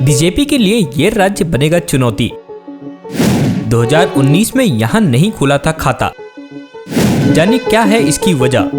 BJP के लिए ये राज्य बनेगा चुनौती। 2019 में यहां नहीं खुला था खाता, जानिए क्या है इसकी वजह।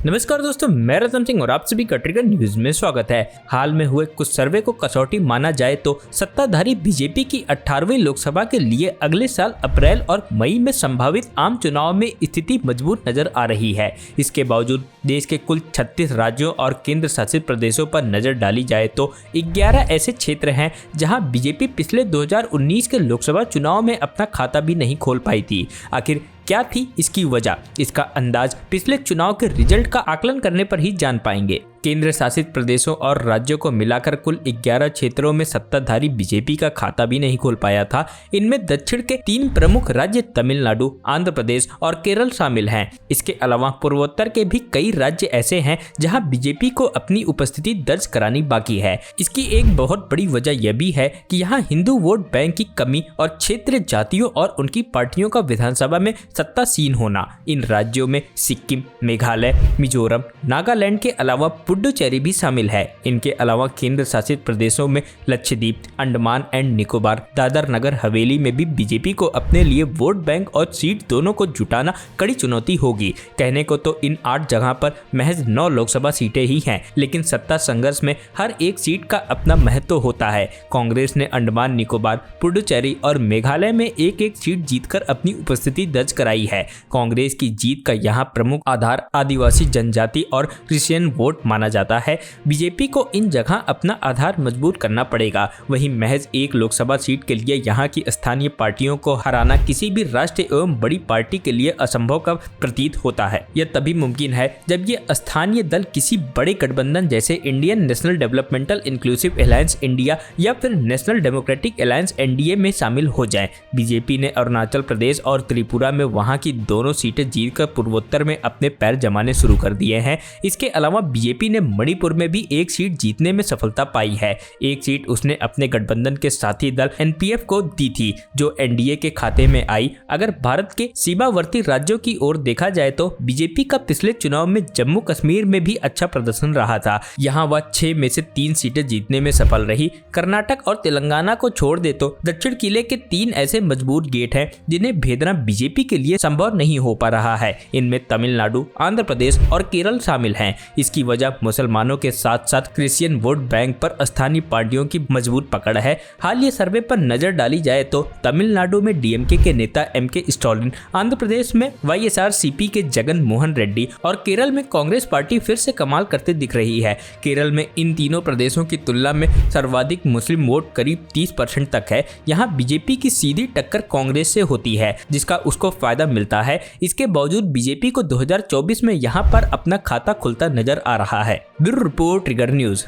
नमस्कार दोस्तों, मैं रतन सिंह और आप सभी का ट्रिगर न्यूज में स्वागत है। हाल में हुए कुछ सर्वे को कसौटी माना जाए तो सत्ताधारी बीजेपी की 18वीं लोकसभा के लिए अगले साल अप्रैल और मई में संभावित आम चुनाव में स्थिति मजबूत नजर आ रही है। इसके बावजूद देश के कुल 36 राज्यों और केंद्र शासित प्रदेशों पर नजर डाली जाए तो 11 ऐसे क्षेत्र हैं जहां बीजेपी पिछले 2019 के लोकसभा चुनाव में अपना खाता भी नहीं खोल पाई थी। आखिर क्या थी इसकी वजह? इसका अंदाज पिछले चुनाव के रिजल्ट का आकलन करने पर ही जान पाएंगे। केंद्र शासित प्रदेशों और राज्यों को मिलाकर कुल 11 क्षेत्रों में सत्ताधारी बीजेपी का खाता भी नहीं खोल पाया था। इनमें दक्षिण के 3 प्रमुख राज्य तमिलनाडु, आंध्र प्रदेश और केरल शामिल हैं। इसके अलावा पूर्वोत्तर के भी कई राज्य ऐसे हैं जहां बीजेपी को अपनी उपस्थिति दर्ज करानी बाकी है। इसकी एक बहुत बड़ी वजह यह भी है कि यहाँ हिंदू वोट बैंक की कमी और क्षेत्रीय जातियों और उनकी पार्टियों का विधानसभा में सत्तासीन होना। इन राज्यों में सिक्किम, मेघालय, मिजोरम, नागालैंड के अलावा पुडुचेरी भी शामिल है। इनके अलावा केंद्र शासित प्रदेशों में लक्षद्वीप, अंडमान एंड निकोबार, दादर नगर हवेली में भी बीजेपी को अपने लिए वोट बैंक और सीट दोनों को जुटाना कड़ी चुनौती होगी। कहने को तो इन 8 जगह पर महज 9 लोकसभा सीटें ही हैं, लेकिन सत्ता संघर्ष में हर एक सीट का अपना महत्व होता है। कांग्रेस ने अंडमान निकोबार, पुडुचेरी और मेघालय में एक सीट जीतकर अपनी उपस्थिति दर्ज कराई है। कांग्रेस की जीत का यहाँ प्रमुख आधार आदिवासी जनजाति और क्रिश्चियन वोट माना जाता है। बीजेपी को इन जगह अपना आधार मजबूत करना पड़ेगा। वहीं महज 1 लोकसभा सीट के लिए यहाँ की स्थानीय पार्टियों को हराना किसी भी राष्ट्रीय एवं बड़ी पार्टी के लिए असंभव का प्रतीत होता है। यह तभी मुमकिन है जब ये स्थानीय दल किसी बड़े गठबंधन जैसे Indian national developmental inclusive alliance India या फिर नेशनल डेमोक्रेटिक अलायंस एनडीए में शामिल हो जाए। बीजेपी ने अरुणाचल प्रदेश और त्रिपुरा में वहां की दोनों सीटें जीतकर पूर्वोत्तर में अपने पैर जमाने शुरू कर दिए हैं। इसके अलावा बीजेपी ने मणिपुर में भी 1 सीट जीतने में सफलता पाई है। 1 सीट उसने अपने गठबंधन के साथी दल एनपीएफ को दी थी, जो एनडीए के खाते में आई। अगर भारत के सीमावर्ती राज्यों की ओर देखा जाए तो बीजेपी का पिछले चुनाव में जम्मू कश्मीर में भी अच्छा प्रदर्शन रहा था। यहाँ वह 6 में से 3 सीटें जीतने में सफल रही। कर्नाटक और तेलंगाना को छोड़ दे तो दक्षिण किले के 3 ऐसे मजबूत गेट हैं जिन्हें भेदना बीजेपी के लिए संभव नहीं हो पा रहा है। इनमें तमिलनाडु, आंध्र प्रदेश और केरल शामिल हैं। इसकी वजह मुसलमानों के साथ साथ क्रिश्चियन वोट बैंक पर स्थानीय पार्टियों की मजबूत पकड़ है। हालिया सर्वे पर नजर डाली जाए तो तमिलनाडु में डीएमके के नेता एमके स्टालिन, आंध्र प्रदेश में वाईएसआरसीपी के जगन मोहन रेड्डी और केरल में कांग्रेस पार्टी फिर से कमाल करते दिख रही है। केरल में इन तीनों प्रदेशों की तुलना में सर्वाधिक मुस्लिम वोट करीब 30% तक है। यहाँ बीजेपी की सीधी टक्कर कांग्रेस से होती है, जिसका उसको फायदा मिलता है। इसके बावजूद बीजेपी को 2024 में यहाँ पर अपना खाता खुलता नजर आ रहा है। Bureau report, trigger news.